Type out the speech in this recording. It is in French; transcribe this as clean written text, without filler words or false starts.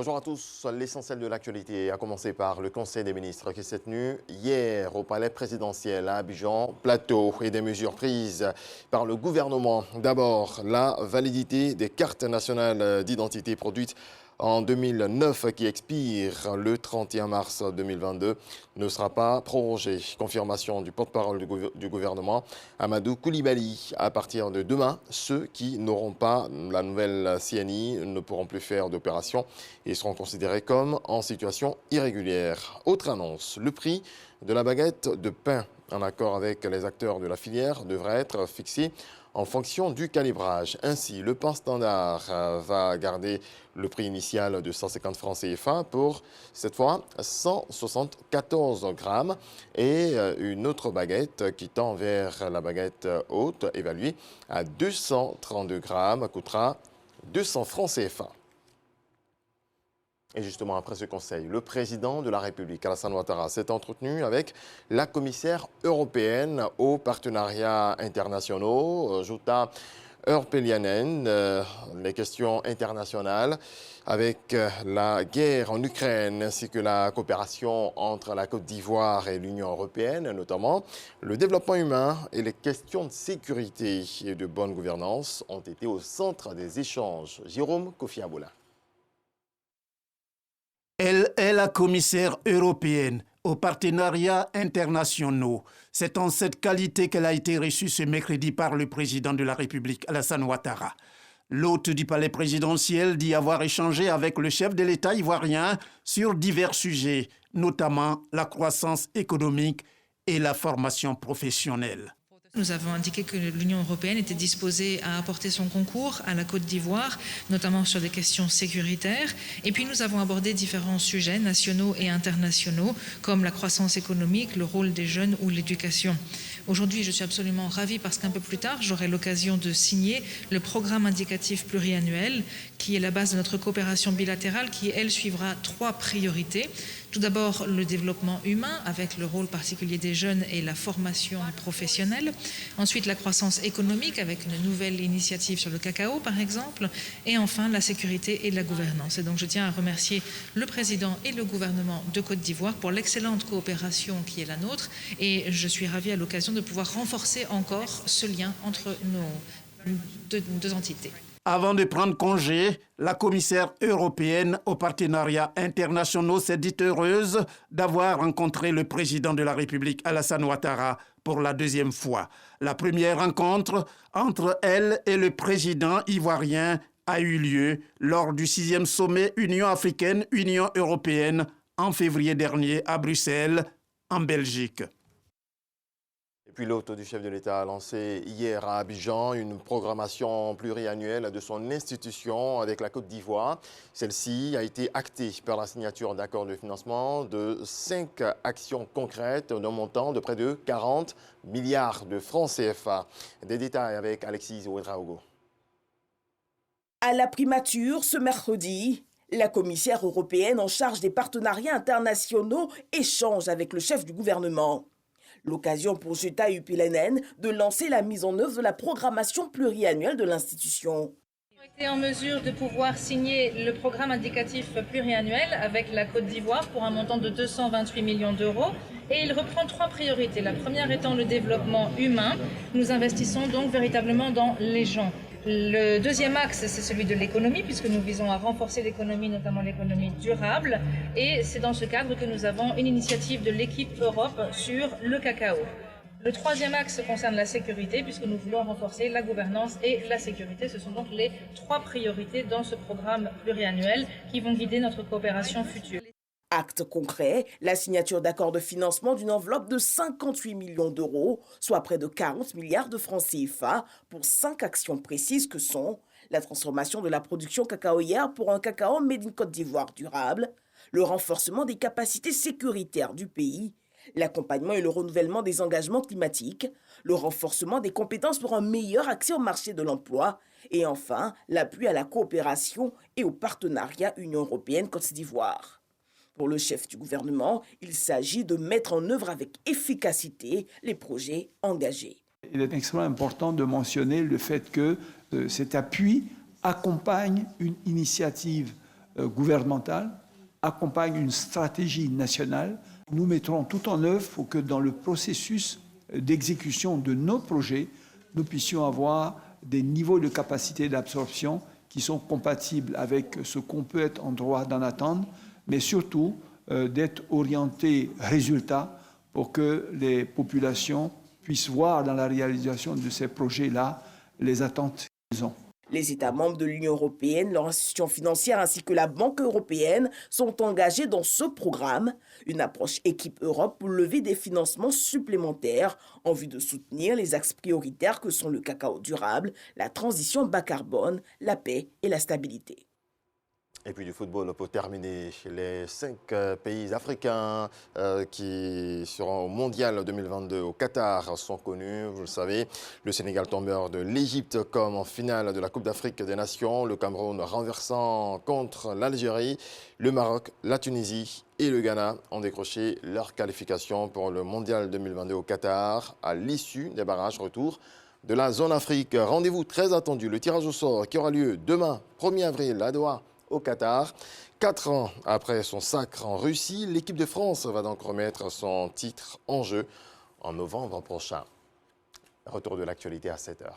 Bonjour à tous. L'essentiel de l'actualité a commencé par le Conseil des ministres qui s'est tenu hier au palais présidentiel à Abidjan, Plateau, et des mesures prises par le gouvernement. D'abord, la validité des cartes nationales d'identité produites en 2009 qui expire le 31 mars 2022 ne sera pas prorogée. Confirmation du porte-parole du gouvernement, Amadou Koulibaly. À partir de demain, ceux qui n'auront pas la nouvelle CNI ne pourront plus faire d'opération et seront considérés comme en situation irrégulière. Autre annonce, le prix de la baguette de pain, en accord avec les acteurs de la filière, devrait être fixé en fonction du calibrage. Ainsi, le pain standard va garder le prix initial de 150 francs CFA pour, cette fois, 174 grammes et une autre baguette qui tend vers la baguette haute, évaluée à 232 grammes, coûtera 200 francs CFA. Et justement, après ce conseil, le président de la République, Alassane Ouattara, s'est entretenu avec la commissaire européenne aux partenariats internationaux, Jutta Urpilainen, les questions internationales avec la guerre en Ukraine ainsi que la coopération entre la Côte d'Ivoire et l'Union européenne, notamment le développement humain et les questions de sécurité et de bonne gouvernance ont été au centre des échanges. Jérôme Kofi Aboula. Elle est la commissaire européenne aux partenariats internationaux. C'est en cette qualité qu'elle a été reçue ce mercredi par le président de la République, Alassane Ouattara. L'hôte du palais présidentiel dit avoir échangé avec le chef de l'État ivoirien sur divers sujets, notamment la croissance économique et la formation professionnelle. Nous avons indiqué que l'Union européenne était disposée à apporter son concours à la Côte d'Ivoire, notamment sur des questions sécuritaires. Et puis nous avons abordé différents sujets nationaux et internationaux, comme la croissance économique, le rôle des jeunes ou l'éducation. Aujourd'hui, je suis absolument ravie parce qu'un peu plus tard, j'aurai l'occasion de signer le programme indicatif pluriannuel, qui est la base de notre coopération bilatérale, qui, elle, suivra 3 priorités. Tout d'abord, le développement humain, avec le rôle particulier des jeunes et la formation professionnelle. Ensuite, la croissance économique, avec une nouvelle initiative sur le cacao, par exemple. Et enfin, la sécurité et la gouvernance. Et donc, je tiens à remercier le président et le gouvernement de Côte d'Ivoire pour l'excellente coopération qui est la nôtre. Et je suis ravie à l'occasion de pouvoir renforcer encore ce lien entre nos deux entités. Avant de prendre congé, la commissaire européenne aux partenariats internationaux s'est dite heureuse d'avoir rencontré le président de la République, Alassane Ouattara, pour la 2e fois. La première rencontre entre elle et le président ivoirien a eu lieu lors du 6e sommet Union africaine-Union européenne en février dernier à Bruxelles, en Belgique. Puis l'hôte du chef de l'État a lancé hier à Abidjan une programmation pluriannuelle de son institution avec la Côte d'Ivoire. Celle-ci a été actée par la signature d'accords de financement de 5 actions concrètes d'un montant de près de 40 milliards de francs CFA. Des détails avec Alexis Ouedraogo. À la primature, ce mercredi, la commissaire européenne en charge des partenariats internationaux échange avec le chef du gouvernement. L'occasion pour Jutta Urpilainen de lancer la mise en œuvre de la programmation pluriannuelle de l'institution. Nous avons été en mesure de pouvoir signer le programme indicatif pluriannuel avec la Côte d'Ivoire pour un montant de 228 millions d'euros. Et il reprend 3 priorités. La première étant le développement humain. Nous investissons donc véritablement dans les gens. Le deuxième axe, c'est celui de l'économie, puisque nous visons à renforcer l'économie, notamment l'économie durable. Et c'est dans ce cadre que nous avons une initiative de l'équipe Europe sur le cacao. Le troisième axe concerne la sécurité, puisque nous voulons renforcer la gouvernance et la sécurité. Ce sont donc les 3 priorités dans ce programme pluriannuel qui vont guider notre coopération future. Acte concret, la signature d'accords de financement d'une enveloppe de 58 millions d'euros, soit près de 40 milliards de francs CFA, pour 5 actions précises que sont la transformation de la production cacaoyère pour un cacao made in Côte d'Ivoire durable, le renforcement des capacités sécuritaires du pays, l'accompagnement et le renouvellement des engagements climatiques, le renforcement des compétences pour un meilleur accès au marché de l'emploi et enfin l'appui à la coopération et au partenariat Union européenne-Côte d'Ivoire. Pour le chef du gouvernement, il s'agit de mettre en œuvre avec efficacité les projets engagés. Il est extrêmement important de mentionner le fait que cet appui accompagne une initiative gouvernementale accompagne une stratégie nationale. Nous mettrons tout en œuvre pour que dans le processus d'exécution de nos projets, nous puissions avoir des niveaux de capacité d'absorption qui sont compatibles avec ce qu'on peut être en droit d'en attendre, mais surtout d'être orientés résultats pour que les populations puissent voir dans la réalisation de ces projets-là les attentes qu'ils ont. Les États membres de l'Union européenne, leurs institutions financières ainsi que la Banque européenne sont engagés dans ce programme, une approche équipe Europe pour lever des financements supplémentaires en vue de soutenir les axes prioritaires que sont le cacao durable, la transition bas carbone, la paix et la stabilité. Et puis du football pour terminer, les 5 pays africains qui seront au Mondial 2022 au Qatar sont connus, vous le savez. Le Sénégal tombeur de l'Égypte comme en finale de la Coupe d'Afrique des Nations, le Cameroun renversant contre l'Algérie, le Maroc, la Tunisie et le Ghana ont décroché leur qualification pour le Mondial 2022 au Qatar à l'issue des barrages retour de la zone Afrique. Rendez-vous très attendu, le tirage au sort qui aura lieu demain, 1er avril à Doha, au Qatar. 4 ans après son sacre en Russie, l'équipe de France va donc remettre son titre en jeu en novembre prochain. Retour de l'actualité à 7h.